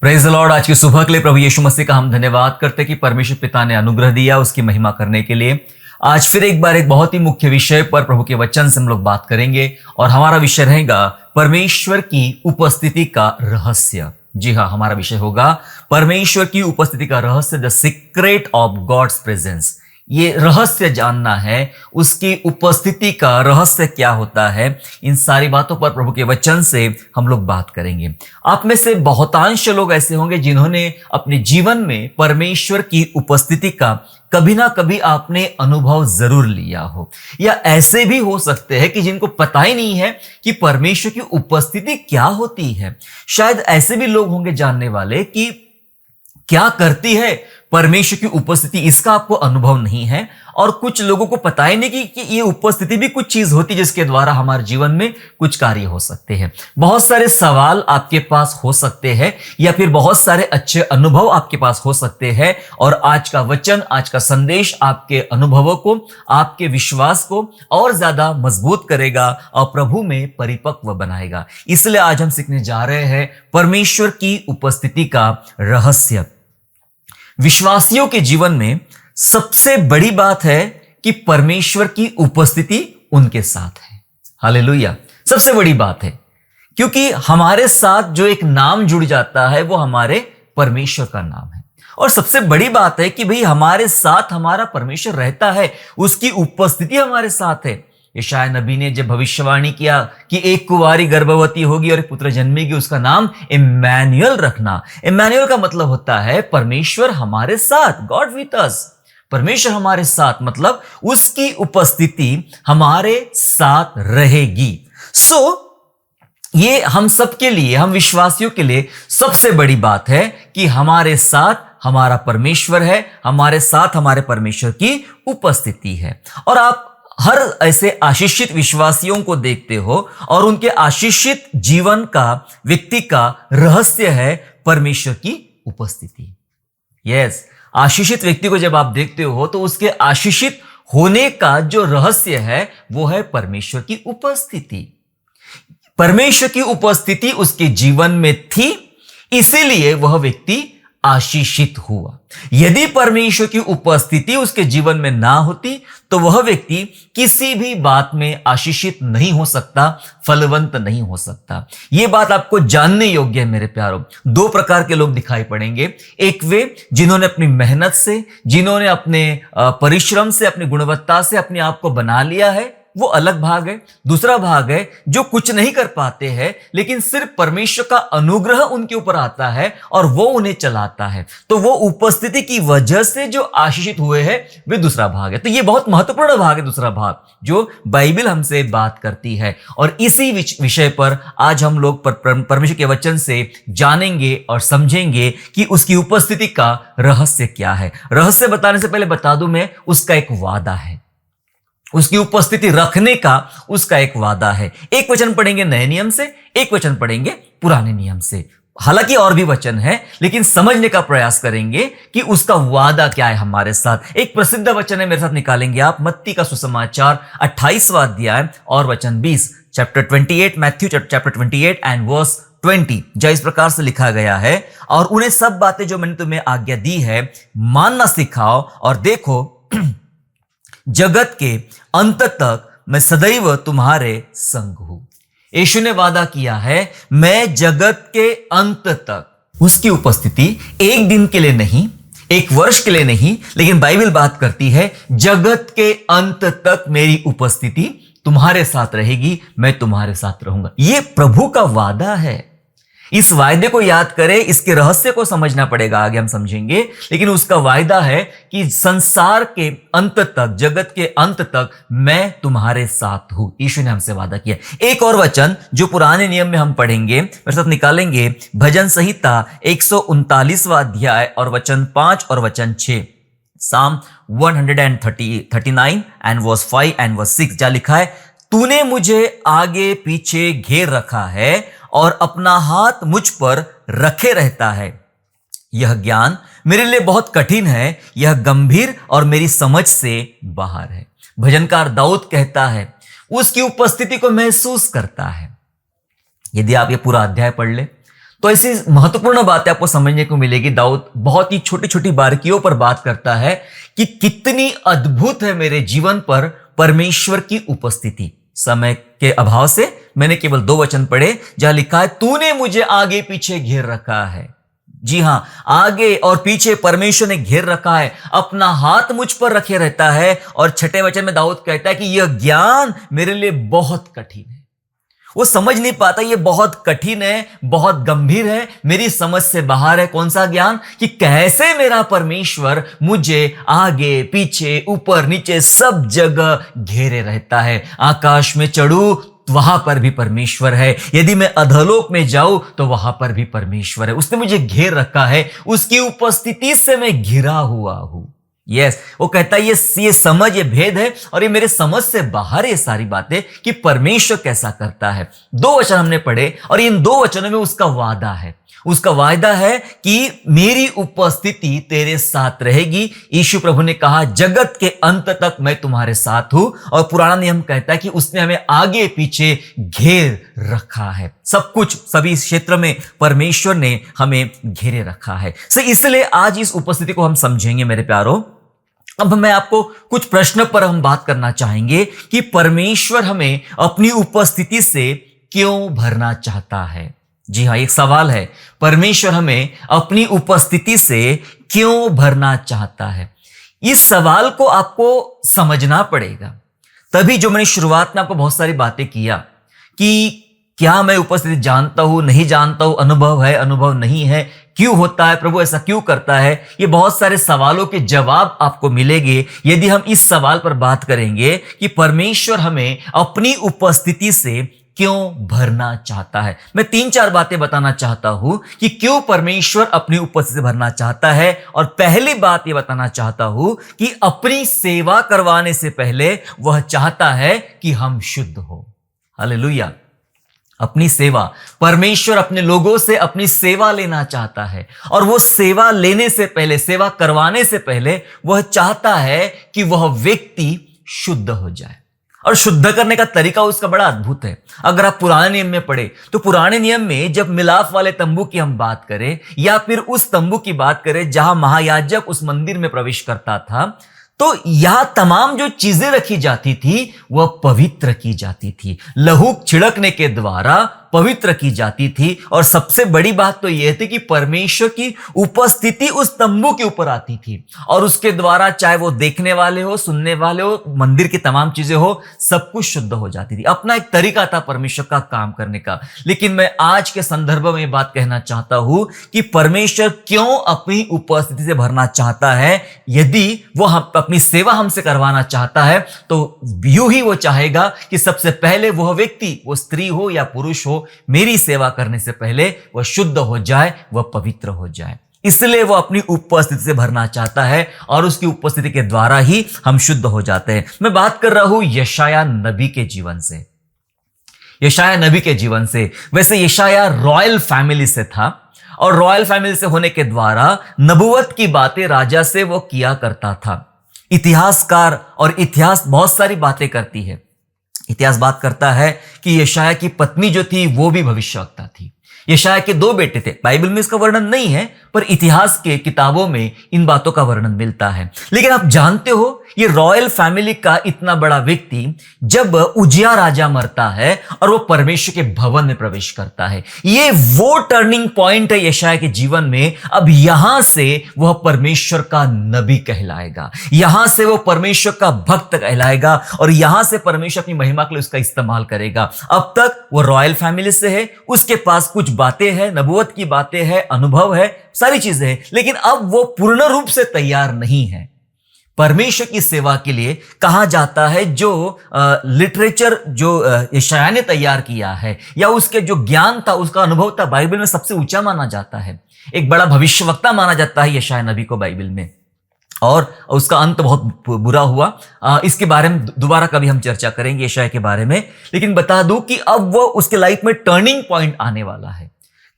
Praise the Lord. आज की सुबह के लिए प्रभु यीशु मसीह का हम धन्यवाद करते कि परमेश्वर पिता ने अनुग्रह दिया उसकी महिमा करने के लिए। आज फिर एक बार एक बहुत ही मुख्य विषय पर प्रभु के वचन से हम लोग बात करेंगे और हमारा विषय रहेगा परमेश्वर की उपस्थिति का रहस्य। जी हाँ, हमारा विषय होगा परमेश्वर की उपस्थिति का रहस्य, the secret of God's presence. ये रहस्य जानना है, उसकी उपस्थिति का रहस्य क्या होता है। इन सारी बातों पर प्रभु के वचन से हम लोग बात करेंगे। आप में से बहुतांश लोग ऐसे होंगे जिन्होंने अपने जीवन में परमेश्वर की उपस्थिति का कभी ना कभी आपने अनुभव जरूर लिया हो, या ऐसे भी हो सकते हैं कि जिनको पता ही नहीं है कि परमेश्वर की उपस्थिति क्या होती है। शायद ऐसे भी लोग होंगे जानने वाले कि क्या करती है परमेश्वर की उपस्थिति, इसका आपको अनुभव नहीं है। और कुछ लोगों को पता ही नहीं कि ये उपस्थिति भी कुछ चीज होती है जिसके द्वारा हमारे जीवन में कुछ कार्य हो सकते हैं। बहुत सारे सवाल आपके पास हो सकते हैं या फिर बहुत सारे अच्छे अनुभव आपके पास हो सकते हैं। और आज का वचन, आज का संदेश आपके अनुभवों को, आपके विश्वास को और ज्यादा मजबूत करेगा और प्रभु में परिपक्व बनाएगा। इसलिए आज हम सीखने जा रहे हैं परमेश्वर की उपस्थिति का रहस्य। विश्वासियों के जीवन में सबसे बड़ी बात है कि परमेश्वर की उपस्थिति उनके साथ है। हालेलुया। सबसे बड़ी बात है क्योंकि हमारे साथ जो एक नाम जुड़ जाता है वो हमारे परमेश्वर का नाम है। और सबसे बड़ी बात है कि भाई हमारे साथ हमारा परमेश्वर रहता है, उसकी उपस्थिति हमारे साथ है। यशायाह नबी ने जब भविष्यवाणी किया कि एक कुंवारी गर्भवती होगी और एक पुत्र जन्मेगी, उसका नाम इम्मैनुएल रखना। इम्मैनुएल का मतलब होता है परमेश्वर हमारे साथ, गॉड विथ अस। परमेश्वर हमारे साथ मतलब उसकी उपस्थिति हमारे साथ रहेगी। ये हम सबके लिए, हम विश्वासियों के लिए सबसे बड़ी बात है कि हमारे साथ हमारा परमेश्वर है, हमारे साथ हमारे परमेश्वर की उपस्थिति है। और आप हर ऐसे आशीषित विश्वासियों को देखते हो और उनके आशीषित जीवन का, व्यक्ति का रहस्य है परमेश्वर की उपस्थिति। यस, आशीषित व्यक्ति को जब आप देखते हो तो उसके आशीषित होने का जो रहस्य है वो है परमेश्वर की उपस्थिति। परमेश्वर की उपस्थिति उसके जीवन में थी, इसीलिए वह व्यक्ति आशीषित हुआ। यदि परमेश्वर की उपस्थिति उसके जीवन में ना होती तो वह व्यक्ति किसी भी बात में आशीषित नहीं हो सकता, फलवंत नहीं हो सकता। यह बात आपको जानने योग्य है मेरे प्यारों। दो प्रकार के लोग दिखाई पड़ेंगे। एक वे जिन्होंने अपनी मेहनत से, जिन्होंने अपने परिश्रम से, अपनी गुणवत्ता से अपने आप को बना लिया है, वो अलग भाग है। दूसरा भाग है जो कुछ नहीं कर पाते हैं लेकिन सिर्फ परमेश्वर का अनुग्रह उनके ऊपर आता है और वो उन्हें चलाता है, तो वो उपस्थिति की वजह से जो आशीषित हुए हैं वे दूसरा भाग है। तो ये बहुत महत्वपूर्ण भाग है, दूसरा भाग जो बाइबल हमसे बात करती है। और इसी विषय पर आज हम लोग परमेश्वर के वचन से जानेंगे और समझेंगे कि उसकी उपस्थिति का रहस्य क्या है। रहस्य बताने से पहले बता दूं मैं, उसका एक वादा है, उसकी उपस्थिति रखने का उसका एक वादा है। एक वचन पढ़ेंगे नए नियम से, एक वचन पढ़ेंगे पुराने नियम से। हालांकि और भी वचन है लेकिन समझने का प्रयास करेंगे कि उसका वादा क्या है हमारे साथ। एक प्रसिद्ध वचन है, मेरे साथ निकालेंगे आप, मत्ती का सुसमाचार 28वां अध्याय और वचन 20, chapter 28, Matthew chapter 28 and verse 20। जहाँ इस प्रकार से लिखा गया है, और उन्हें सब बातें जो मैंने तुम्हें आज्ञा दी है मानना सिखाओ, और देखो जगत के अंत तक मैं सदैव तुम्हारे संग हूं। यीशु ने वादा किया है, मैं जगत के अंत तक। उसकी उपस्थिति एक दिन के लिए नहीं, एक वर्ष के लिए नहीं, लेकिन बाइबल बात करती है जगत के अंत तक मेरी उपस्थिति तुम्हारे साथ रहेगी, मैं तुम्हारे साथ रहूंगा। यह प्रभु का वादा है। इस वायदे को याद करें, इसके रहस्य को समझना पड़ेगा, आगे हम समझेंगे। लेकिन उसका वायदा है कि संसार के अंत तक, जगत के अंत तक मैं तुम्हारे साथ हूं। यीशु ने हमसे वादा किया। एक और वचन जो पुराने नियम में हम पढ़ेंगे, मेरे साथ निकालेंगे भजन संहिता 139वां अध्याय और वचन 5 और वचन 6, साम 139 एंड वर्स 5 एंड वर्स 6, जहां लिखा है, तूने मुझे आगे पीछे घेर रखा है और अपना हाथ मुझ पर रखे रहता है। यह ज्ञान मेरे लिए बहुत कठिन है, यह गंभीर और मेरी समझ से बाहर है। भजनकार दाऊद कहता है उसकी उपस्थिति को महसूस करता है। यदि आप ये पूरा अध्याय पढ़ ले तो ऐसी महत्वपूर्ण बातें आपको समझने को मिलेगी। दाऊद बहुत ही छोटी छोटी बारीकियों पर बात करता है कि कितनी अद्भुत है मेरे जीवन पर परमेश्वर की उपस्थिति। समय के अभाव से मैंने केवल 2 वचन पढ़े, जहां लिखा है तूने मुझे आगे पीछे घेर रखा है। जी हां, आगे और पीछे परमेश्वर ने घेर रखा है, अपना हाथ मुझ पर रखे रहता है। और 6 वचन में दाऊद कहता है कि यह ज्ञान मेरे लिए बहुत कठिन है। वो समझ नहीं पाता, ये बहुत कठिन है, बहुत गंभीर है, मेरी समझ से बाहर है। कौन सा ज्ञान? कि कैसे मेरा परमेश्वर मुझे आगे पीछे ऊपर नीचे सब जगह घेरे रहता है। आकाश में चढ़ूं वहां पर भी परमेश्वर है, यदि मैं अधोलोक में जाऊं तो वहां पर भी परमेश्वर है। उसने मुझे घेर रखा है, उसकी उपस्थिति से मैं घिरा हुआ हूं। यस, वो कहता है ये समझ, ये भेद है और ये मेरे समझ से बाहर ये सारी बातें कि परमेश्वर कैसा करता है। 2 वचन हमने पढ़े और इन 2 वचनों में उसका वादा है। उसका वायदा है कि मेरी उपस्थिति तेरे साथ रहेगी। यीशु प्रभु ने कहा जगत के अंत तक मैं तुम्हारे साथ हूं। और पुराना नियम कहता है कि उसने हमें आगे पीछे घेर रखा है। सब कुछ, सभी क्षेत्र में परमेश्वर ने हमें घेरे रखा है। इसलिए आज इस उपस्थिति को हम समझेंगे मेरे प्यारों। अब मैं आपको कुछ प्रश्न पर हम बात करना चाहेंगे कि परमेश्वर हमें अपनी उपस्थिति से क्यों भरना चाहता है। जी हाँ, एक सवाल है, परमेश्वर हमें अपनी उपस्थिति से क्यों भरना चाहता है। इस सवाल को आपको समझना पड़ेगा। तभी जो मैंने शुरुआत में आपको बहुत सारी बातें किया कि क्या मैं उपस्थिति जानता हूं, नहीं जानता हूं, अनुभव है, अनुभव नहीं है, क्यों होता है, प्रभु ऐसा क्यों करता है, ये बहुत सारे सवालों के जवाब आपको मिलेंगे यदि हम इस सवाल पर बात करेंगे कि परमेश्वर हमें अपनी उपस्थिति से क्यों भरना चाहता है। मैं 3-4 बातें बताना चाहता हूं कि क्यों परमेश्वर अपनी उपस्थिति से भरना चाहता है। और पहली बात यह बताना चाहता हूं कि अपनी सेवा करवाने से पहले वह चाहता है कि हम शुद्ध हो। हालेलुया। अपनी सेवा, परमेश्वर अपने लोगों से अपनी सेवा लेना चाहता है और वो सेवा लेने से पहले, सेवा करवाने से पहले वह चाहता है कि वह व्यक्ति शुद्ध हो जाए। और शुद्ध करने का तरीका उसका बड़ा अद्भुत है। अगर आप पुराने नियम में पढ़े तो पुराने नियम में जब मिलाप वाले तंबू की हम बात करें या फिर उस तंबू की बात करें जहां महायाजक उस मंदिर में प्रवेश करता था, तो यहां तमाम जो चीजें रखी जाती थी वह पवित्र की जाती थी, लहू छिड़कने के द्वारा पवित्र की जाती थी। और सबसे बड़ी बात तो यह थी कि परमेश्वर की उपस्थिति उस तंबू के ऊपर आती थी और उसके द्वारा चाहे वो देखने वाले हो, सुनने वाले हो, मंदिर की तमाम चीजें हो, सब कुछ शुद्ध हो जाती थी। अपना एक तरीका था परमेश्वर का काम करने का। लेकिन मैं आज के संदर्भ में बात कहना चाहता हूं कि परमेश्वर क्यों अपनी उपस्थिति से भरना चाहता है। यदि वो अपनी सेवा हमसे करवाना चाहता है तो यूं ही वो चाहेगा कि सबसे पहले वह व्यक्ति, वो स्त्री हो या पुरुष हो, मेरी सेवा करने से पहले वह शुद्ध हो जाए, वह पवित्र हो जाए। इसलिए वह अपनी उपस्थिति से भरना चाहता है और उसकी उपस्थिति के द्वारा ही हम शुद्ध हो जाते हैं। मैं बात कर रहा हूं यशायाह नबी के जीवन से। यशायाह नबी के जीवन से, वैसे यशायाह रॉयल फैमिली से था और रॉयल फैमिली से होने के द्वारा नबुवत की बातें राजा से वो किया करता था। इतिहासकार और इतिहास बहुत सारी बातें करती है। इतिहास बात करता है कि यशायाह की पत्नी जो थी वो भी भविष्यवक्ता थी। यशायाह के 2 बेटे थे। बाइबल में इसका वर्णन नहीं है पर इतिहास के किताबों में इन बातों का वर्णन मिलता है। लेकिन आप जानते हो ये रॉयल फैमिली का इतना बड़ा व्यक्ति जब उजिया राजा मरता है और वो परमेश्वर के भवन में प्रवेश करता है, ये वो टर्निंग पॉइंट है यशायाह के जीवन में। अब यहां से वह परमेश्वर का नबी कहलाएगा, यहां से वो परमेश्वर का भक्त कहलाएगा और यहां से परमेश्वर अपनी महिमा के लिए उसका इस्तेमाल करेगा। अब तक वो रॉयल फैमिली से है, उसके पास कुछ बातें हैं, नबुवत की बातें हैं, अनुभव है, सारी चीजें हैं, लेकिन अब वो पूर्ण रूप से तैयार नहीं है। परमेश्वर की सेवा के लिए कहा जाता है जो लिटरेचर जो यशायाह ने तैयार किया है या उसके जो ज्ञान था, उसका अनुभव था, बाइबल में सबसे ऊंचा माना जाता है। एक बड़ा भविष्यवक्ता माना जाता है यशायाह नबी को बाइबल में, और उसका अंत बहुत बुरा हुआ। इसके बारे में दोबारा कभी हम चर्चा करेंगे यशायाह के बारे में। लेकिन बता दूं कि अब वो उसके लाइफ में टर्निंग पॉइंट आने वाला है,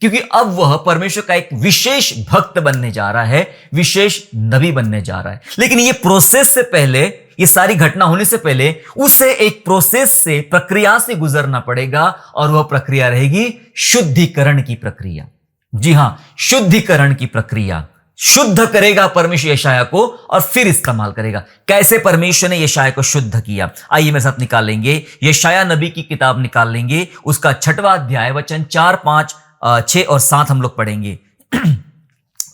क्योंकि अब वह परमेश्वर का एक विशेष भक्त बनने जा रहा है, विशेष नबी बनने जा रहा है। लेकिन ये प्रोसेस से पहले, ये सारी घटना होने से पहले उसे एक प्रोसेस से, प्रक्रिया से गुजरना पड़ेगा और वह प्रक्रिया रहेगी शुद्धिकरण की प्रक्रिया। जी हां, शुद्धिकरण की प्रक्रिया। शुद्ध करेगा परमेश्वर यशायाह को और फिर इस्तेमाल करेगा। कैसे परमेश्वर ने यशायाह को शुद्ध किया, आइए मेरे साथ निकालेंगे। यशायाह नबी की किताब निकाल लेंगे, उसका 6वां अध्याय वचन 4, 5, 6 और 7 हम लोग पढ़ेंगे।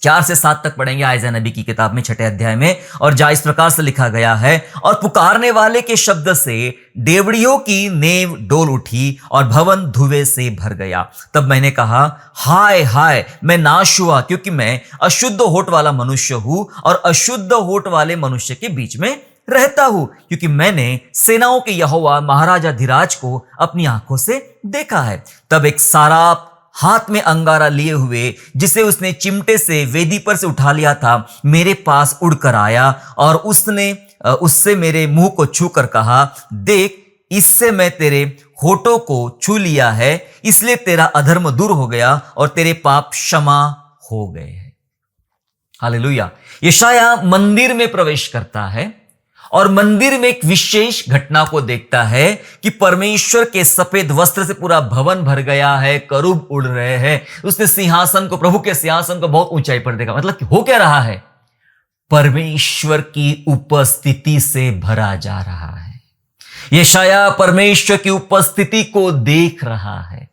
4 से 7 तक पढ़ेंगे आयजा नबी की किताब में 6 अध्याय में। और जहां इस प्रकार से लिखा गया है, और पुकारने वाले के शब्द से डेवड़ियों की नेव डोल उठी और भवन धुएं से भर गया। तब मैंने कहा, हाय हाय, मैं नाश हुआ, क्योंकि मैं अशुद्ध होठ वाला मनुष्य हूं और अशुद्ध होठ वाले मनुष्य के बीच में रहता हूं, क्योंकि मैंने सेनाओं के यहोवा महाराजा धीराज को अपनी आंखों से देखा है। तब एक साराप हाथ में अंगारा लिए हुए, जिसे उसने चिमटे से वेदी पर से उठा लिया था, मेरे पास उड़कर आया और उससे मेरे मुंह को छूकर कहा, देख, इससे मैं तेरे होठों को छू लिया है, इसलिए तेरा अधर्म दूर हो गया और तेरे पाप क्षमा हो गए हैं। हालेलुया। यशायाह मंदिर में प्रवेश करता है और मंदिर में एक विशेष घटना को देखता है कि परमेश्वर के सफेद वस्त्र से पूरा भवन भर गया है, करूब उड़ रहे हैं। उसने सिंहासन को, प्रभु के सिंहासन को बहुत ऊंचाई पर देखा। मतलब हो क्या रहा है? परमेश्वर की उपस्थिति से भरा जा रहा है। यशायाह परमेश्वर की उपस्थिति को देख रहा है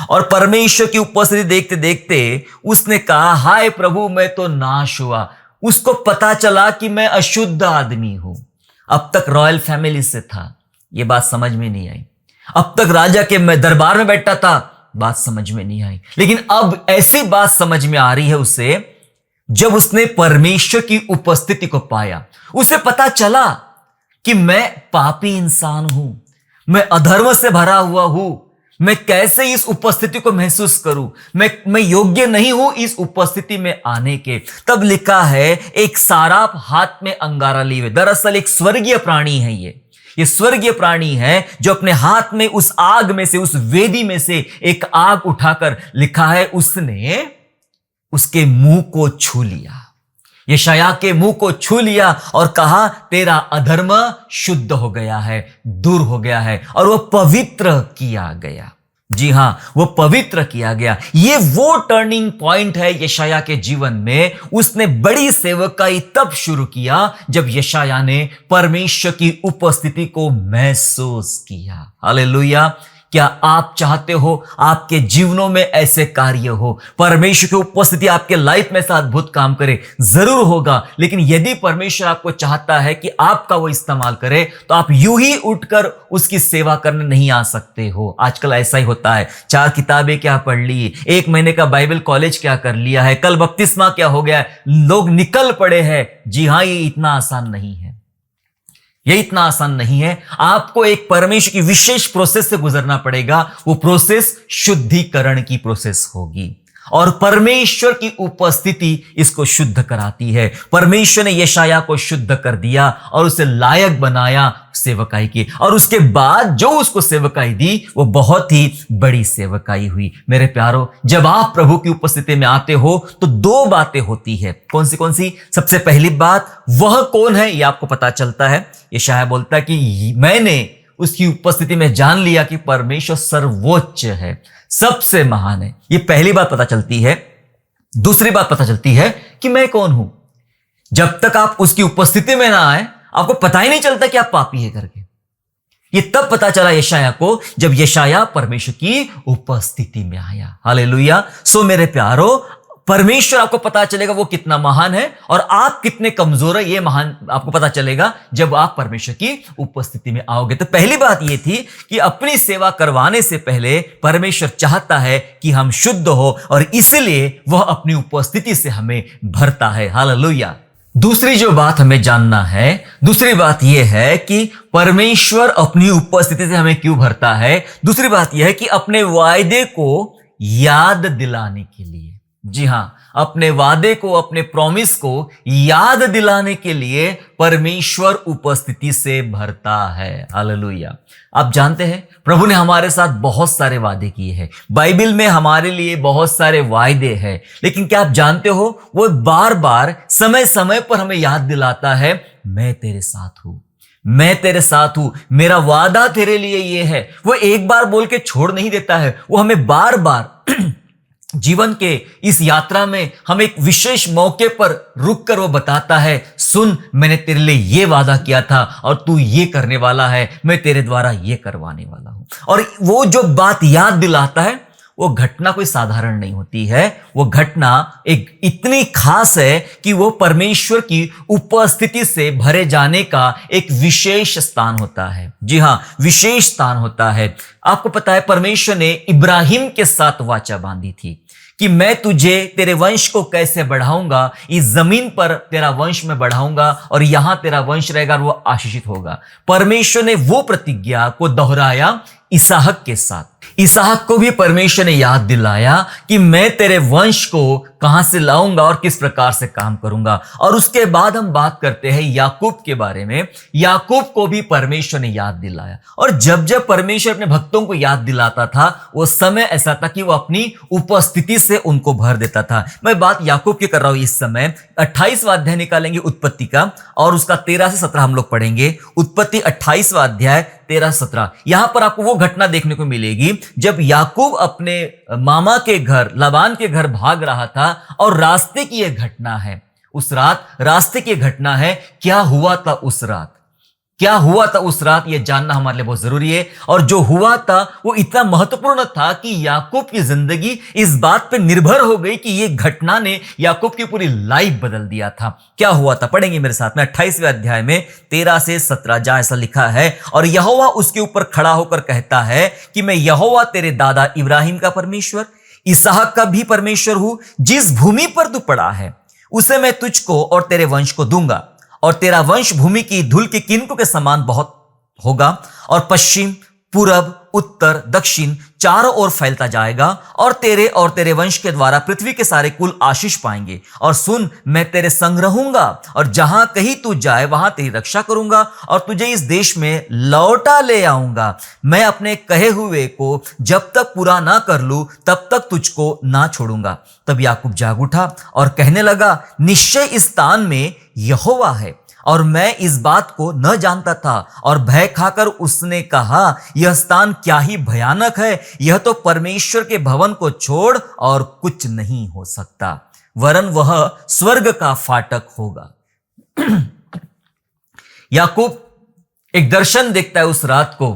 और परमेश्वर की उपस्थिति देखते देखते उसने कहा, हाय प्रभु, मैं तो नाश हुआ। उसको पता चला कि मैं अशुद्ध आदमी हूं। अब तक रॉयल फैमिली से था, यह बात समझ में नहीं आई। अब तक राजा के मैं दरबार में बैठा था, बात समझ में नहीं आई। लेकिन अब ऐसी बात समझ में आ रही है उसे, जब उसने परमेश्वर की उपस्थिति को पाया। उसे पता चला कि मैं पापी इंसान हूं, मैं अधर्म से भरा हुआ हूं, मैं कैसे इस उपस्थिति को महसूस करूं, मैं योग्य नहीं हूं इस उपस्थिति में आने के। तब लिखा है, एक साराप हाथ में अंगारा लिए हुए। दरअसल एक स्वर्गीय प्राणी है ये स्वर्गीय प्राणी है जो अपने हाथ में उस आग में से, उस वेदी में से एक आग उठाकर, लिखा है, उसने उसके मुंह को छू लिया, यशायाह के मुंह को छू लिया और कहा, तेरा अधर्म शुद्ध हो गया है, दूर हो गया है और वह पवित्र किया गया। जी हां, वो पवित्र किया गया। ये वो टर्निंग पॉइंट है यशायाह के जीवन में। उसने बड़ी सेवकाई तब शुरू किया जब यशायाह ने परमेश्वर की उपस्थिति को महसूस किया। हालेलुया। क्या आप चाहते हो आपके जीवनों में ऐसे कार्य हो, परमेश्वर की उपस्थिति आपके लाइफ में ऐसा अद्भुत काम करे? जरूर होगा, लेकिन यदि परमेश्वर आपको चाहता है कि आपका वो इस्तेमाल करे, तो आप यूं ही उठकर उसकी सेवा करने नहीं आ सकते हो। आजकल ऐसा ही होता है, 4 किताबें क्या पढ़ ली, 1 महीने का बाइबल कॉलेज क्या कर लिया है, कल बपतिस्मा क्या हो गया, लोग निकल पड़े हैं। जी हां, ये इतना आसान नहीं है, ये इतना आसान नहीं है। आपको एक परमेश्वर की विशेष प्रोसेस से गुजरना पड़ेगा। वो प्रोसेस शुद्धिकरण की प्रोसेस होगी और परमेश्वर की उपस्थिति इसको शुद्ध कराती है। परमेश्वर ने यशायाह को शुद्ध कर दिया और उसे लायक बनाया सेवकाई की, और उसके बाद जो उसको सेवकाई दी वो बहुत ही बड़ी सेवकाई हुई। मेरे प्यारो, जब आप प्रभु की उपस्थिति में आते हो तो 2 बातें होती है। कौन सी? सबसे पहली बात, वह कौन है ये आपको पता चलता है। यशायाह बोलता है कि मैंने उसकी उपस्थिति में जान लिया कि परमेश्वर सर्वोच्च है, सबसे महान है। ये पहली बात पता चलती है। दूसरी बात पता चलती है कि मैं कौन हूं। जब तक आप उसकी उपस्थिति में ना आए, आपको पता ही नहीं चलता कि आप पापी है करके। ये तब पता चला यशायाह को, जब यशायाह परमेश्वर की उपस्थिति में आया। हालेलुया। सो मेरे प्यारो, परमेश्वर आपको पता चलेगा वो कितना महान है और आप कितने कमजोर है, ये महान आपको पता चलेगा जब आप परमेश्वर की उपस्थिति में आओगे। तो पहली बात ये थी कि अपनी सेवा करवाने से पहले परमेश्वर चाहता है कि हम शुद्ध हो और इसलिए वह अपनी उपस्थिति से हमें भरता है। हालेलुया। दूसरी जो बात हमें जानना है, दूसरी बात यह है कि परमेश्वर अपनी उपस्थिति से हमें क्यों भरता है। दूसरी बात यह है कि अपने वायदे को याद दिलाने के लिए। जी हां, अपने वादे को, अपने प्रॉमिस को याद दिलाने के लिए परमेश्वर उपस्थिति से भरता है। हालेलुया। आप जानते हैं, प्रभु ने हमारे साथ बहुत सारे वादे किए हैं। बाइबल में हमारे लिए बहुत सारे वायदे हैं, लेकिन क्या आप जानते हो, वो बार बार समय समय पर हमें याद दिलाता है, मैं तेरे साथ हूं, मैं तेरे साथ हूं, मेरा वादा तेरे लिए ये है। वो एक बार बोल के छोड़ नहीं देता है, वो हमें बार बार जीवन के इस यात्रा में हम एक विशेष मौके पर रुक कर वो बताता है, सुन, मैंने तेरे लिए ये वादा किया था और तू ये करने वाला है, मैं तेरे द्वारा ये करवाने वाला हूं। और वो जो बात याद दिलाता है, वो घटना कोई साधारण नहीं होती है। वो घटना एक इतनी खास है कि वो परमेश्वर की उपस्थिति से भरे जाने का एक विशेष स्थान होता है। जी हां, विशेष स्थान होता है। आपको पता है, परमेश्वर ने इब्राहिम के साथ वाचा बांधी थी कि मैं तुझे, तेरे वंश को कैसे बढ़ाऊंगा, इस जमीन पर तेरा वंश में बढ़ाऊंगा और यहां तेरा वंश रहेगा और वो आशीषित होगा। परमेश्वर ने वो प्रतिज्ञा को दोहराया इसहाक के साथ। इसहाक को भी परमेश्वर ने याद दिलाया कि मैं तेरे वंश को कहां से लाऊंगा और किस प्रकार से काम करूंगा। और उसके बाद हम बात करते हैं याकूब के बारे में। याकूब को भी परमेश्वर ने याद दिलाया, और जब जब परमेश्वर अपने भक्तों को याद दिलाता था, वो समय ऐसा था कि वो अपनी उपस्थिति से उनको भर देता था। मैं बात याकूब की कर रहा हूं इस समय। 28वां अध्याय निकालेंगे उत्पत्ति का, और उसका 13 से 17 हम लोग पढ़ेंगे। उत्पत्ति 28वां अध्याय 13 से 17। यहां पर आपको वो घटना देखने को मिलेगी जब याकूब अपने मामा के घर, लाबान के घर भाग रहा था, और रास्ते की यह घटना है। उस रात रास्ते की घटना है। क्या हुआ था उस रात, क्या हुआ था उस रात, यह जानना हमारे लिए बहुत जरूरी है। और जो हुआ था वो इतना महत्वपूर्ण था कि याकूब की जिंदगी इस बात पर निर्भर हो गई कि यह घटना ने याकूब की पूरी लाइफ बदल दिया था। क्या हुआ था, पढ़ेंगे मेरे साथ में 28वें अध्याय में 13 से 17, जहां ऐसा लिखा है, और यहोवा उसके ऊपर खड़ा होकर कहता है कि मैं यहोवा तेरे दादा इब्राहिम का परमेश्वर, इसहाक का भी परमेश्वर हूं। जिस भूमि पर तू पड़ा है उसे मैं तुझको और तेरे वंश को दूंगा, और तेरा वंश भूमि की धूल के किनकों के समान बहुत होगा, और पश्चिम, पूरब, उत्तर, दक्षिण चारों ओर फैलता जाएगा, और तेरे वंश के द्वारा पृथ्वी के सारे कुल आशीष पाएंगे। और सुन, मैं तेरे संग रहूंगा, और जहां कहीं तू जाए वहां तेरी रक्षा करूंगा, और तुझे इस देश में लौटा ले आऊंगा। मैं अपने कहे हुए को जब तक पूरा ना कर लूं तब तक तुझको ना छोड़ूंगा। तब याकूब जाग उठा और कहने लगा, निश्चय इस स्थान में यहोवा है, और मैं इस बात को न जानता था। और भय खाकर उसने कहा, यह स्थान क्या ही भयानक है, यह तो परमेश्वर के भवन को छोड़ और कुछ नहीं हो सकता, वरन वह स्वर्ग का फाटक होगा। याकूब एक दर्शन देखता है उस रात को,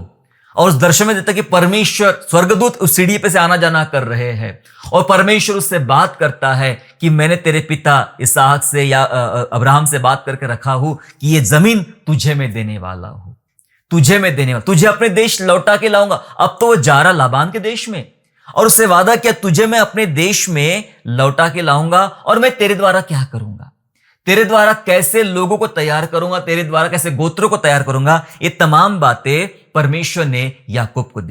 और उस दर्शन में देखता है कि परमेश्वर, स्वर्गदूत उस सीढ़ी पे से आना जाना कर रहे हैं, और परमेश्वर उससे बात करता है कि मैंने तेरे पिता इसहाक से या अब्राहम से बात करके रखा हूं कि ये जमीन तुझे मैं देने वाला हूं, तुझे मैं देने वाला, तुझे अपने देश लौटा के लाऊंगा। अब तो वो जा रहा लाबान के देश में, और उससे वादा किया, तुझे मैं अपने देश में लौटा के लाऊंगा, और मैं तेरे द्वारा क्या करूंगा, तेरे द्वारा कैसे लोगों को तैयार करूंगा, तेरे द्वारा कैसे गोत्रों को तैयार करूंगा। ये तमाम बातें परमेश्वर ने याकूब को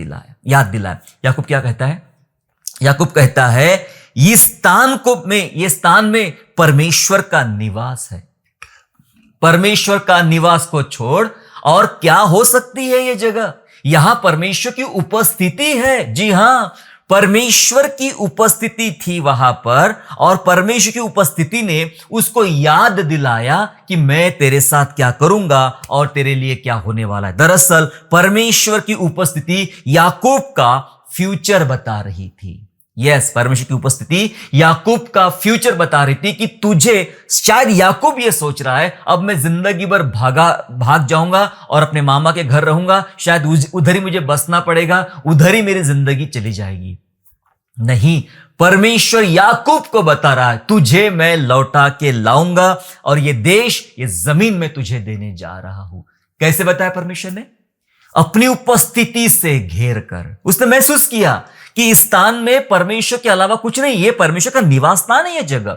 याद दिलाया। याकूब क्या कहता है? याकूब कहता है, ये स्थान में परमेश्वर का निवास है। परमेश्वर का निवास को छोड़ और क्या हो सकती है ये जगह? यहां परमेश्वर की उपस्थिति है। जी हां, परमेश्वर की उपस्थिति थी वहां पर, और परमेश्वर की उपस्थिति ने उसको याद दिलाया कि मैं तेरे साथ क्या करूंगा और तेरे लिए क्या होने वाला है। दरअसल परमेश्वर की उपस्थिति याकूब का फ्यूचर बता रही थी। यस, परमेश्वर की उपस्थिति याकूब का फ्यूचर बता रही थी कि तुझे, शायद याकूब ये सोच रहा है, अब मैं जिंदगी भर भाग जाऊंगा और अपने मामा के घर रहूंगा, शायद उधर ही मुझे बसना पड़ेगा, उधर ही मेरी जिंदगी चली जाएगी। नहीं, परमेश्वर याकूब को बता रहा है, तुझे मैं लौटा के लाऊंगा और ये देश, ये जमीन में तुझे देने जा रहा हूं। कैसे बताया परमेश्वर ने? अपनी उपस्थिति से घेर कर। उसने महसूस किया कि इस स्थान में परमेश्वर के अलावा कुछ नहीं, ये परमेश्वर का निवास स्थान है ये जगह।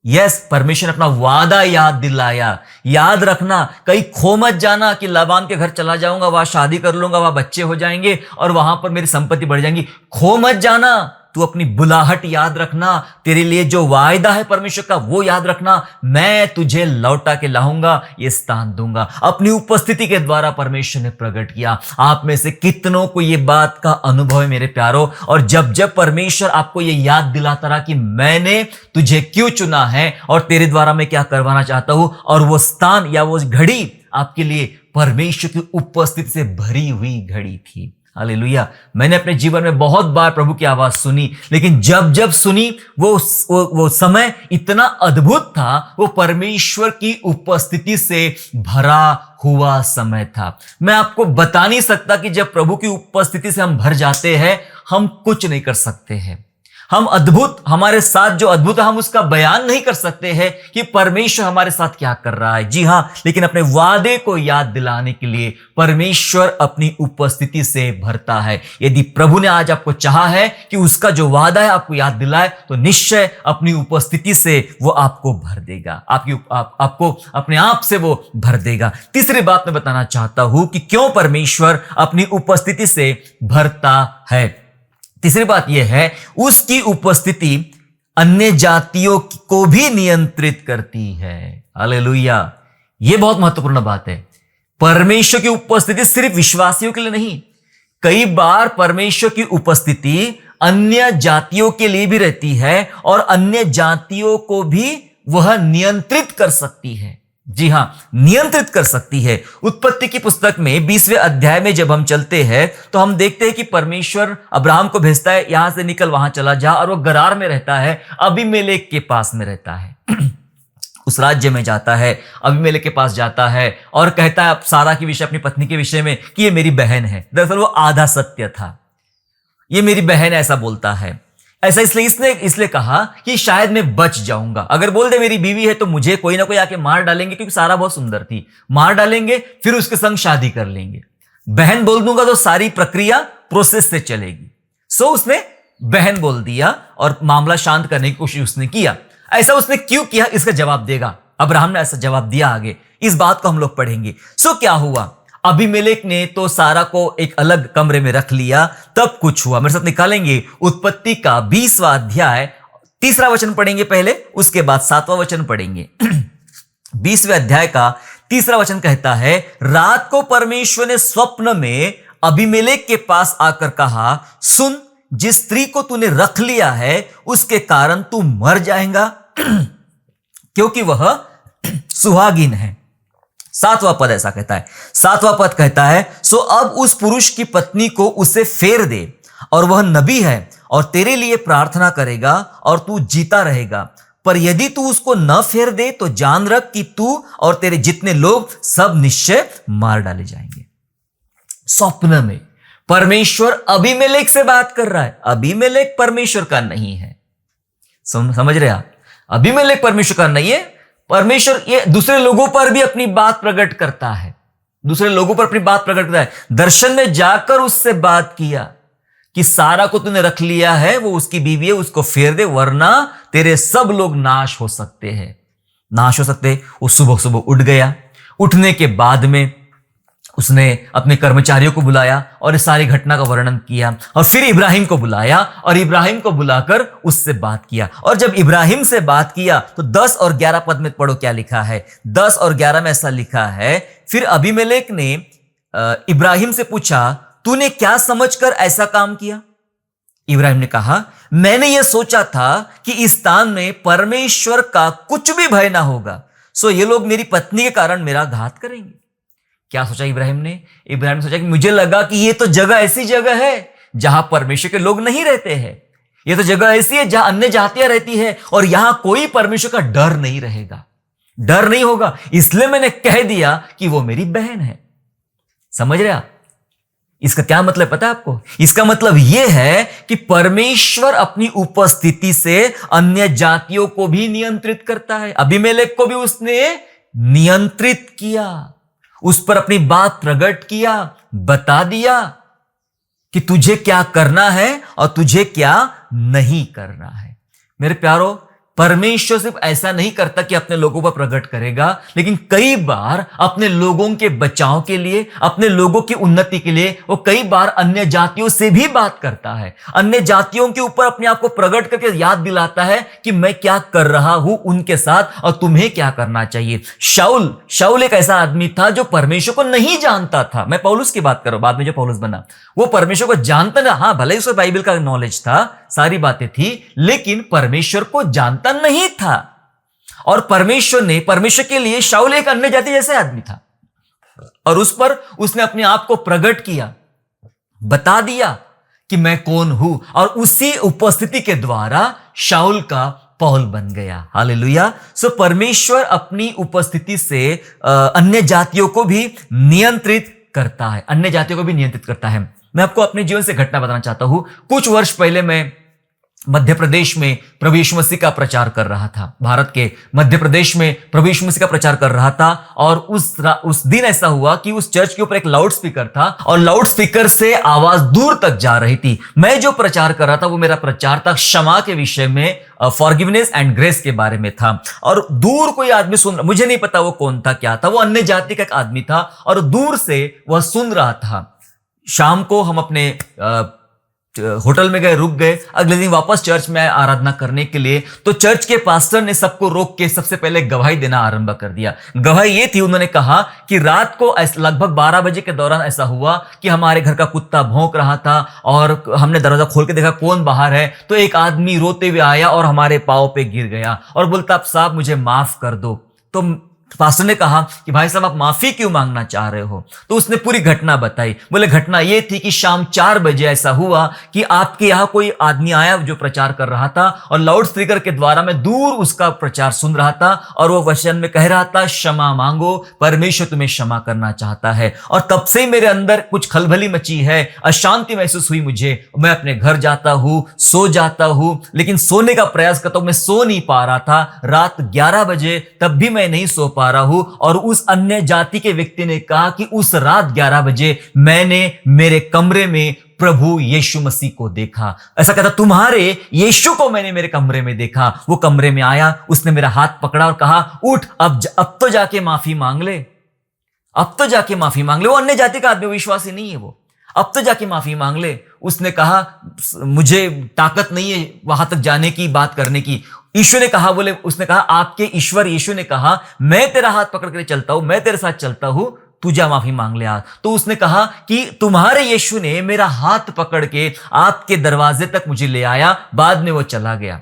यस, परमेश्वर ने अपना वादा याद दिलाया। याद रखना, कहीं खो मत जाना कि लाबान के घर चला जाऊंगा, वहां शादी कर लूंगा, वहां बच्चे हो जाएंगे और वहां पर मेरी संपत्ति बढ़ जाएंगी। खो मत जाना। तू अपनी बुलाहट याद रखना, तेरे लिए जो वायदा है परमेश्वर का वो याद रखना। मैं तुझे लौटा के लाऊंगा, ये स्थान दूंगा। अपनी उपस्थिति के द्वारा परमेश्वर ने प्रकट किया। आप में से कितनों को ये बात का अनुभव है मेरे प्यारों? और जब जब परमेश्वर आपको ये याद दिलाता रहा कि मैंने तुझे क्यों चुना है और तेरे द्वारा मैं क्या करवाना चाहता हूं, और वो स्थान या वो घड़ी आपके लिए परमेश्वर की उपस्थिति से भरी हुई घड़ी थी। हालेलुया। मैंने अपने जीवन में बहुत बार प्रभु की आवाज सुनी, लेकिन जब जब सुनी वो समय इतना अद्भुत था, वो परमेश्वर की उपस्थिति से भरा हुआ समय था। मैं आपको बता नहीं सकता कि जब प्रभु की उपस्थिति से हम भर जाते हैं, हम कुछ नहीं कर सकते हैं। हम अद्भुत, हमारे साथ जो अद्भुत है, हम उसका बयान नहीं कर सकते हैं कि परमेश्वर हमारे साथ क्या कर रहा है। जी हां, लेकिन अपने वादे को याद दिलाने के लिए परमेश्वर अपनी उपस्थिति से भरता है। यदि प्रभु ने आज आपको चाहा है कि उसका जो वादा है आपको याद दिलाए, तो निश्चय अपनी उपस्थिति से वो आपको भर देगा, आपको अपने आप से वो भर देगा। तीसरी बात मैं बताना चाहता हूं कि क्यों परमेश्वर अपनी उपस्थिति से भरता है। तीसरी बात यह है, उसकी उपस्थिति अन्य जातियों को भी नियंत्रित करती है। हालेलुया। यह बहुत महत्वपूर्ण बात है। परमेश्वर की उपस्थिति सिर्फ विश्वासियों के लिए नहीं, कई बार परमेश्वर की उपस्थिति अन्य जातियों के लिए भी रहती है और अन्य जातियों को भी वह नियंत्रित कर सकती है। जी हां, नियंत्रित कर सकती है। उत्पत्ति की पुस्तक में 20वें अध्याय में जब हम चलते हैं तो हम देखते हैं कि परमेश्वर अब्राहम को भेजता है, यहां से निकल वहां चला जा, और वो गरार में रहता है, अबीमेलेक के पास में रहता है। उस राज्य में जाता है, अबीमेलेक के पास जाता है और कहता है सारा के विषय, अपनी पत्नी के विषय में, कि ये मेरी बहन है। दरअसल वो आधा सत्य था, ये मेरी बहन ऐसा बोलता है। ऐसा इसलिए कहा कि शायद मैं बच जाऊंगा। अगर बोल दे मेरी बीवी है तो मुझे कोई ना कोई आके मार डालेंगे, क्योंकि सारा बहुत सुंदर थी, मार डालेंगे, फिर उसके संग शादी कर लेंगे। बहन बोल दूंगा तो सारी प्रक्रिया प्रोसेस से चलेगी। सो उसने बहन बोल दिया और मामला शांत करने की कोशिश उसने किया। ऐसा उसने क्यों किया, इसका जवाब देगा अब्राहम ने, ऐसा जवाब दिया आगे। इस बात को हम लोग पढ़ेंगे। सो क्या हुआ, अबीमेलेक ने तो सारा को एक अलग कमरे में रख लिया। तब कुछ हुआ, मेरे साथ निकालेंगे उत्पत्ति का 20वां अध्याय, 3रा वचन पढ़ेंगे पहले, उसके बाद 7वां वचन पढ़ेंगे। 20वें अध्याय का 3रा वचन कहता है, रात को परमेश्वर ने स्वप्न में अबीमेलेक के पास आकर कहा, सुन, जिस स्त्री को तूने रख लिया है उसके कारण तू मर जाएगा, क्योंकि वह सुहागिन है। 7वां पद ऐसा कहता है, 7वां पद कहता है, सो अब उस पुरुष की पत्नी को उसे फेर दे, और वह नबी है और तेरे लिए प्रार्थना करेगा और तू जीता रहेगा। पर यदि तू उसको न फेर दे तो जान रख कि तू और तेरे जितने लोग सब निश्चय मार डाले जाएंगे। स्वप्न में परमेश्वर अबीमेलेक से बात कर रहा है। अबीमेलेक परमेश्वर का नहीं है, समझ रहे आप? अबीमेलेक परमेश्वर का नहीं है। परमेश्वर ये दूसरे लोगों पर भी अपनी बात प्रकट करता है, दूसरे लोगों पर अपनी बात प्रकट करता है। दर्शन में जाकर उससे बात किया कि सारा को तूने रख लिया है, वो उसकी बीवी है, उसको फेर दे, वरना तेरे सब लोग नाश हो सकते हैं, नाश हो सकते। वो सुबह सुबह उठ गया। उठने के बाद में उसने अपने कर्मचारियों को बुलाया और इस सारी घटना का वर्णन किया, और फिर इब्राहिम को बुलाया और इब्राहिम को बुलाकर उससे बात किया। और जब इब्राहिम से बात किया तो 10 और 11 पद में पढ़ो क्या लिखा है। 10 और 11 में ऐसा लिखा है, फिर अबीमेलेक ने इब्राहिम से पूछा, तूने क्या समझकर ऐसा काम किया? इब्राहिम ने कहा, मैंने यह सोचा था कि इस स्थान में परमेश्वर का कुछ भी भय ना होगा, सो ये लोग मेरी पत्नी के कारण मेरा घात करेंगे। क्या सोचा इब्राहिम ने? इब्राहिम ने सोचा कि मुझे लगा कि ये तो जगह ऐसी जगह है जहां परमेश्वर के लोग नहीं रहते हैं, ये तो जगह ऐसी है जहां अन्य जातियां रहती है और यहां कोई परमेश्वर का डर नहीं रहेगा, डर नहीं होगा, इसलिए मैंने कह दिया कि वो मेरी बहन है। समझ रहे आप? इसका क्या मतलब पता है आपको? इसका मतलब यह है कि परमेश्वर अपनी उपस्थिति से अन्य जातियों को भी नियंत्रित करता है। अबीमेलेक को भी उसने नियंत्रित किया, उस पर अपनी बात प्रकट किया, बता दिया कि तुझे क्या करना है और तुझे क्या नहीं करना है। मेरे प्यारो, परमेश्वर सिर्फ ऐसा नहीं करता कि अपने लोगों पर प्रकट करेगा, लेकिन कई बार अपने लोगों के बचाव के लिए, अपने लोगों की उन्नति के लिए वो कई बार अन्य जातियों से भी बात करता है, अन्य जातियों के ऊपर अपने आप को प्रकट करके याद दिलाता है कि मैं क्या कर रहा हूं उनके साथ और तुम्हें क्या करना चाहिए। शाऊल एक ऐसा आदमी था जो परमेश्वर को नहीं जानता था। मैं पौलुस की बात कर रहा हूं, बाद में जो पौलुस बना, वो परमेश्वर को जानता ना, हाँ भले ही उसको बाइबल का नॉलेज था, सारी बातें थी, लेकिन परमेश्वर को जानता नहीं था। और परमेश्वर के लिए शाऊल एक अन्य जाति जैसे आदमी था और उस पर उसने अपने आप को प्रकट किया। बता दिया कि मैं कौन हूं, और उसी उपस्थिति के द्वारा शाऊल का पौल बन गया। हालेलुया। सो परमेश्वर अपनी उपस्थिति से अन्य जातियों को भी नियंत्रित करता है, अन्य जातियों को भी नियंत्रित करता है। मैं आपको अपने जीवन से घटना बताना चाहता हूं। कुछ वर्ष पहले मैं मध्य प्रदेश में प्रभु यीशु मसीह का प्रचार कर रहा था। भारत के मध्य प्रदेश में प्रभु यीशु मसीह का प्रचार कर रहा था, और उस दिन ऐसा हुआ कि उस चर्च के ऊपर एक लाउड स्पीकर था, और लाउड स्पीकर से आवाज दूर तक जा रही थी। मैं जो प्रचार कर रहा था वो मेरा प्रचार था क्षमा के विषय में, फॉरगिवनेस एंड ग्रेस के बारे में था। और दूर कोई आदमी सुन, मुझे नहीं पता वो कौन था, क्या था, वो अन्य जाति का एक आदमी था, और दूर से वह सुन रहा था। शाम को हम अपने होटल में गए, रुक गए। अगले दिन वापस चर्च में आराधना करने के लिए, तो चर्च के पास्टर ने सबको रोक के सबसे पहले गवाही देना आरंभ कर दिया। गवाही ये थी, उन्होंने कहा कि रात को लगभग 12 बजे के दौरान ऐसा हुआ कि हमारे घर का कुत्ता भौंक रहा था, और हमने दरवाजा खोल के देखा कौन बाहर है, तो एक आदमी रोते हुए आया और हमारे पांव पे गिर गया और बोलता, आप साहब मुझे माफ कर दो। तो पास्टर ने कहा कि भाई साहब आप माफी क्यों मांगना चाह रहे हो? तो उसने पूरी घटना बताई। बोले घटना यह थी कि शाम 4 बजे ऐसा हुआ कि आपके यहां कोई आदमी आया जो प्रचार कर रहा था, और लाउड स्पीकर के द्वारा मैं दूर उसका प्रचार सुन रहा था, और वो वचन में कह रहा था, क्षमा मांगो, परमेश्वर तुम्हें क्षमा करना चाहता है। और तब से मेरे अंदर कुछ खलबली मची है, अशांति महसूस हुई मुझे। मैं अपने घर जाता हूं, सो जाता हूं, लेकिन सोने का प्रयास करता हूं, मैं सो नहीं पा रहा था। रात 11 बजे तब भी मैं नहीं सो पा रहा हूं। और उस अन्य जाति के व्यक्ति ने कहा कि उस रात 11 बजे मैंने मेरे कमरे में प्रभु यीशु मसीह को देखा। ऐसा कहता, तुम्हारे यीशु को मैंने मेरे कमरे में देखा। वो कमरे में आया, उसने मेरा हाथ पकड़ा और कहा, उठ, अब तो जाके माफी मांग ले, अब तो जाके माफी मांग ले। वो अन्य जाति का आदमी, विश्वासी नहीं है वो, अब तो जाके माफी मांग ले। उसने कहा, मुझे ताकत नहीं है वहां तक जाने की, बात करने की। यीशु ने कहा, बोले, उसने कहा, आपके ईश्वर यीशु ने कहा, मैं तेरा हाथ पकड़ कर चलता हूं, मैं तेरे साथ चलता हूं, तू जा माफी मांग ले आज। तो उसने कहा कि तुम्हारे यीशु ने मेरा हाथ पकड़ के आपके दरवाजे तक मुझे ले आया। बाद में वो चला गया,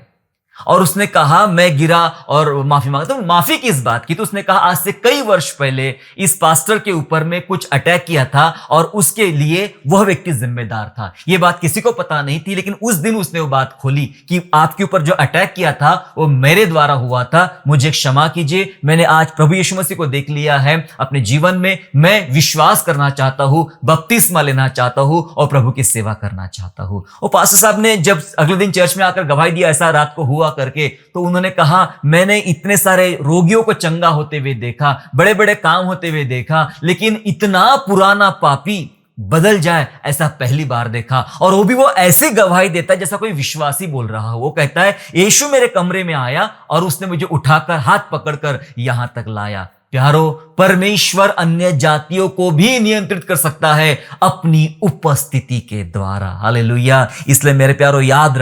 और उसने कहा, मैं गिरा और माफी मांगा। तो माफी किस बात की? तो उसने कहा, आज से कई वर्ष पहले इस पास्टर के ऊपर में कुछ अटैक किया था, और उसके लिए वह व्यक्ति जिम्मेदार था। यह बात किसी को पता नहीं थी, लेकिन उस दिन उसने वो बात खोली कि आपके ऊपर जो अटैक किया था वो मेरे द्वारा हुआ था, मुझे क्षमा कीजिए। मैंने आज प्रभु यीशु मसीह को देख लिया है अपने जीवन में, मैं विश्वास करना चाहता हूं, बपतिस्मा लेना चाहता हूं, और प्रभु की सेवा करना चाहता हूं। वो पास्टर साहब ने जब अगले दिन चर्च में आकर गवाही दिया, ऐसा रात को हुआ करके, तो उन्होंने कहा, मैंने इतने सारे रोगियों को चंगा होते हुए देखा, बड़े बड़े काम होते हुए देखा, लेकिन इतना पुराना पापी बदल जाए ऐसा पहली बार देखा। और वो भी वो ऐसी गवाही देता है जैसा कोई विश्वासी बोल रहा हो। वो कहता है, यीशु मेरे कमरे में आया और उसने मुझे उठाकर हाथ पकड़कर यहां तक लाया। प्यारो, परमेश्वर अन्य जातियों को भी नियंत्रित कर सकता है अपनी उपस्थिति के द्वारा। हालेलुया। इसलिए मेरे प्यारो, याद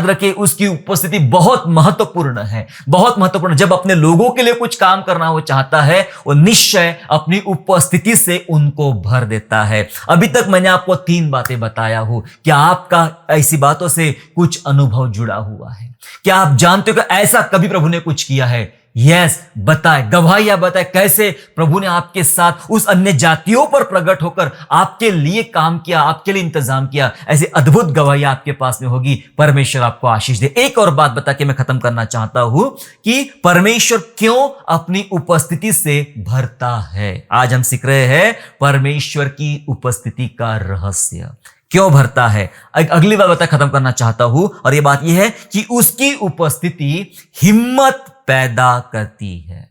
रखे उसकी उपस्थिति बहुत महत्वपूर्ण है, बहुत महत्वपूर्ण। जब अपने लोगों के लिए कुछ काम करना वो चाहता है, वो निश्चय अपनी उपस्थिति से उनको भर देता है। अभी तक मैंने आपको 3 बातें बताया हूं। क्या आपका ऐसी बातों से कुछ अनुभव जुड़ा हुआ है? क्या आप जानते हो कि ऐसा कभी प्रभु ने कुछ किया है? यस, बताए, गवाहियां बताए कैसे प्रभु ने आपके साथ उस अन्य जातियों पर प्रकट होकर आपके लिए काम किया, आपके लिए इंतजाम किया। ऐसी अद्भुत गवाहियां आपके पास में होगी। परमेश्वर आपको आशीष दे। एक और बात बता के मैं खत्म करना चाहता हूं कि परमेश्वर क्यों अपनी उपस्थिति से भरता है। आज हम सीख रहे हैं परमेश्वर की उपस्थिति का रहस्य, क्यों भरता है। अगली बात बता खत्म करना चाहता हूं, और यह बात यह है कि उसकी उपस्थिति हिम्मत पैदा करती है।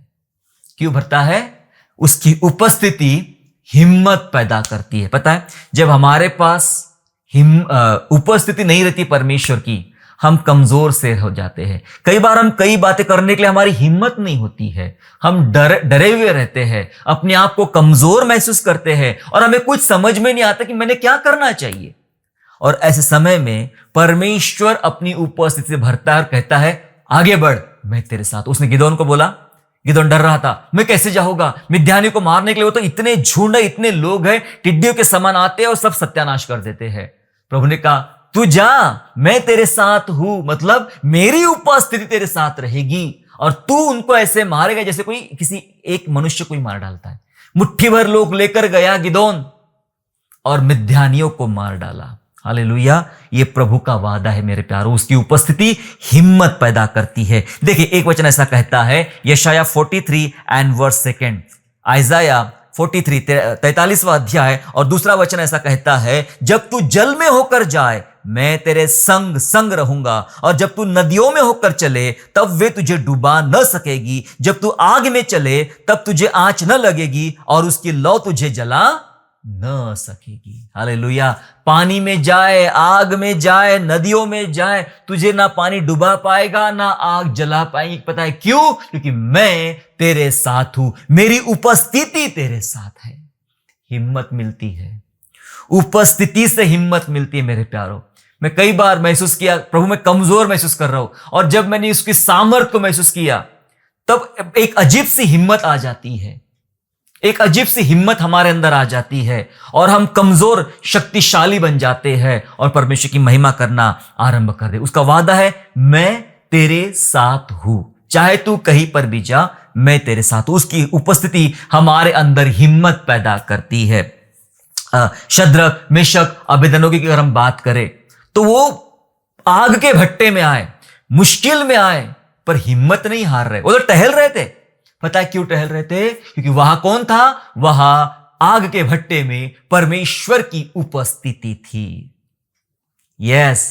क्यों भरता है? उसकी उपस्थिति हिम्मत पैदा करती है। पता है, जब हमारे पास उपस्थिति नहीं रहती परमेश्वर की, हम कमजोर से हो जाते हैं। कई बार हम कई बातें करने के लिए हमारी हिम्मत नहीं होती है, हम डरे हुए रहते हैं, अपने आप को कमजोर महसूस करते हैं, और हमें कुछ समझ में नहीं आता कि मैंने क्या करना चाहिए। और ऐसे समय में परमेश्वर अपनी उपस्थिति से भरता है और कहता है, आगे बढ़, मैं तेरे साथ। उसने गिदोन को बोला, गिदोन डर रहा था, मैं कैसे जाऊंगा मिद्यानी को मारने के लिए, वो तो इतने झुंड है, इतने लोग हैं, टिड्डियों के समान आते हैं और सब सत्यानाश कर देते हैं। प्रभु ने कहा, तू जा, मैं तेरे साथ हूं, मतलब मेरी उपस्थिति तेरे साथ रहेगी, और तू उनको ऐसे मारेगा जैसे कोई किसी एक मनुष्य को ही मार डालता है। मुट्ठी भर लोग लेकर गया गिदोन, और मिद्यानियों को मार डाला। हालेलुया, ये प्रभु का वादा है मेरे प्यारों। उसकी उपस्थिति हिम्मत पैदा करती है। देखिए, एक वचन ऐसा कहता है, यशाया 43 एंड वर्स 2, आइजाया 43 43वां अध्याय और दूसरा वचन ऐसा कहता है, जब तू जल में होकर जाए मैं तेरे संग संग रहूंगा, और जब तू नदियों में होकर चले तब वे तुझे डुबा न सकेगी, जब तू आग में चले तब तुझे आंच न लगेगी, और उसकी लौ तुझे जला न सकेगी। हालेलुया, पानी में जाए, आग में जाए, नदियों में जाए, तुझे ना पानी डुबा पाएगा ना आग जला पाएगी। पता है क्यों? क्योंकि मैं तेरे साथ हूं, मेरी उपस्थिति तेरे साथ है। हिम्मत मिलती है, उपस्थिति से हिम्मत मिलती है मेरे प्यारों। मैं कई बार महसूस किया, प्रभु मैं कमजोर महसूस कर रहा हूं, और जब मैंने उसकी सामर्थ्य को महसूस किया तब एक अजीब सी हिम्मत आ जाती है, एक अजीब सी हिम्मत हमारे अंदर आ जाती है, और हम कमजोर शक्तिशाली बन जाते हैं और परमेश्वर की महिमा करना आरंभ कर दे। उसका वादा है, मैं तेरे साथ हूं, चाहे तू कहीं पर भी जा, मैं तेरे साथ हूं। उसकी उपस्थिति हमारे अंदर हिम्मत पैदा करती है। शद्रक, मेशक, अबेदनगो की अगर हम बात करें तो वो आग के भट्टे में आए, मुश्किल में आए, पर हिम्मत नहीं हार रहे। वो तो टहल रहे थे। पता है क्यों टहल रहे थे? क्योंकि वहां कौन था? वहां आग के भट्टे में परमेश्वर की उपस्थिति थी। यस,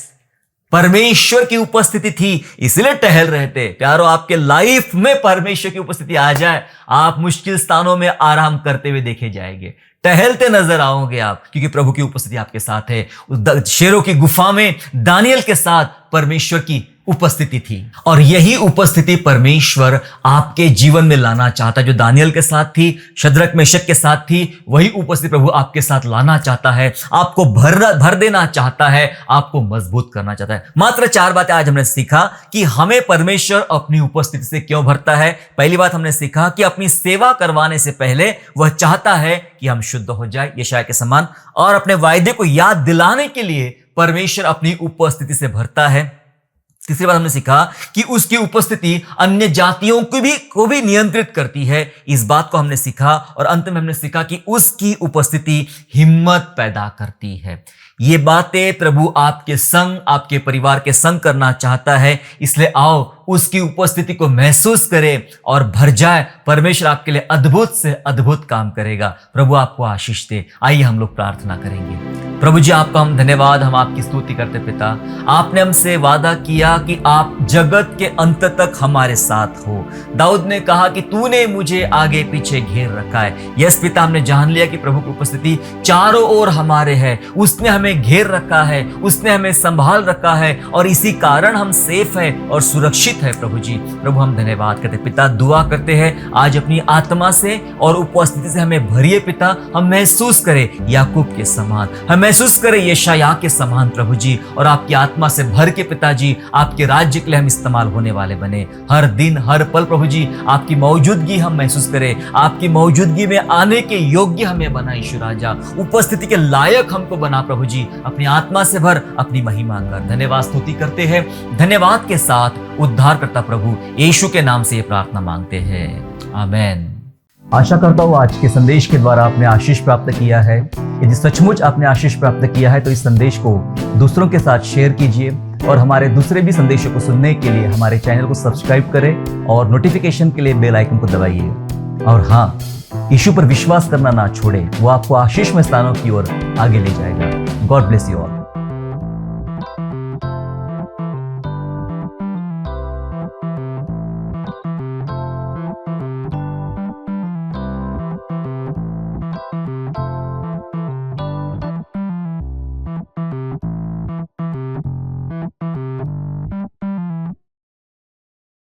परमेश्वर की उपस्थिति थी, इसलिए टहल रहे थे। प्यारो, आपके लाइफ में परमेश्वर की उपस्थिति आ जाए, आप मुश्किल स्थानों में आराम करते हुए देखे जाएंगे, टहलते नजर आओगे आप, क्योंकि प्रभु की उपस्थिति आपके साथ है। शेरों की गुफा में दानियल के साथ परमेश्वर की उपस्थिति थी, और यही उपस्थिति परमेश्वर आपके जीवन में लाना चाहता है। जो दानियल के साथ थी, शद्रक मेशक के साथ थी, वही उपस्थिति प्रभु आपके साथ लाना चाहता है। आपको भर देना चाहता है, आपको मजबूत करना चाहता है। मात्र 4 बातें आज हमने सीखा कि हमें परमेश्वर अपनी उपस्थिति से क्यों भरता है। पहली बात हमने सीखा कि अपनी सेवा करवाने से पहले वह चाहता है कि हम शुद्ध हो जाए, यशाया के समान, और अपने वायदे को याद दिलाने के लिए परमेश्वर अपनी उपस्थिति से भरता है। तीसरी बात हमने सीखा कि उसकी उपस्थिति अन्य जातियों को भी नियंत्रित करती है। इस बात को हमने सीखा, और अंत में हमने सीखा कि उसकी उपस्थिति हिम्मत पैदा करती है। ये बातें प्रभु आपके संग, आपके परिवार के संग करना चाहता है, इसलिए आओ उसकी उपस्थिति को महसूस करें और भर जाए। परमेश्वर आपके लिए अद्भुत से अद्भुत काम करेगा। प्रभु आपको आशीष दे। आइए हम लोग प्रार्थना करेंगे। प्रभु जी, आपका हम धन्यवाद, हम आपकी स्तुति करते पिता। आपने हमसे वादा किया कि आप जगत के अंत तक हमारे साथ हो। दाऊद ने कहा कि तूने मुझे आगे पीछे घेर रखा है। यस पिता, हमने जान लिया कि प्रभु की उपस्थिति चारों ओर हमारे है। उसने हमें घेर रखा है, उसने हमें संभाल रखा है, और इसी कारण हम सेफ है और सुरक्षित है। प्रभु जी, प्रभु हम धन्यवाद करते पिता। दुआ करते हैं आज अपनी आत्मा से और उपस्थिति से हमें भरिए पिता। हम महसूस करें याकूब के समान, हम महसूस करें यशाया के समान प्रभु जी, और आपकी आत्मा से भर के पिताजी आपके राज्य के लिए हम इस्तेमाल होने वाले बने। हर दिन हर पल प्रभु जी आपकी मौजूदगी हम महसूस करें, आपकी मौजूदगी में आने के योग्य हमें बना यीशु राजा, उपस्थिति के लायक हमको बना प्रभु जी। अपनी आत्मा से भर, अपनी महिमा कर। धन्यवाद स्तुति करते हैं, धन्यवाद के साथ उद्धार करता प्रभु यीशु के नाम से ये प्रार्थना मांगते हैं, आमेन। आशा करता हूँ आज के संदेश के द्वारा आपने आशीष प्राप्त किया है। यदि सचमुच आपने आशीष प्राप्त किया है तो इस संदेश को दूसरों के साथ शेयर कीजिए, और हमारे दूसरे भी संदेशों को सुनने के लिए हमारे चैनल को सब्सक्राइब करें और नोटिफिकेशन के लिए बेल आइकन को दबाइए। और हाँ, यीशु पर विश्वास करना ना छोड़े, वो आपको आशीषमय स्थानों की ओर आगे ले जाएगा। God bless you all.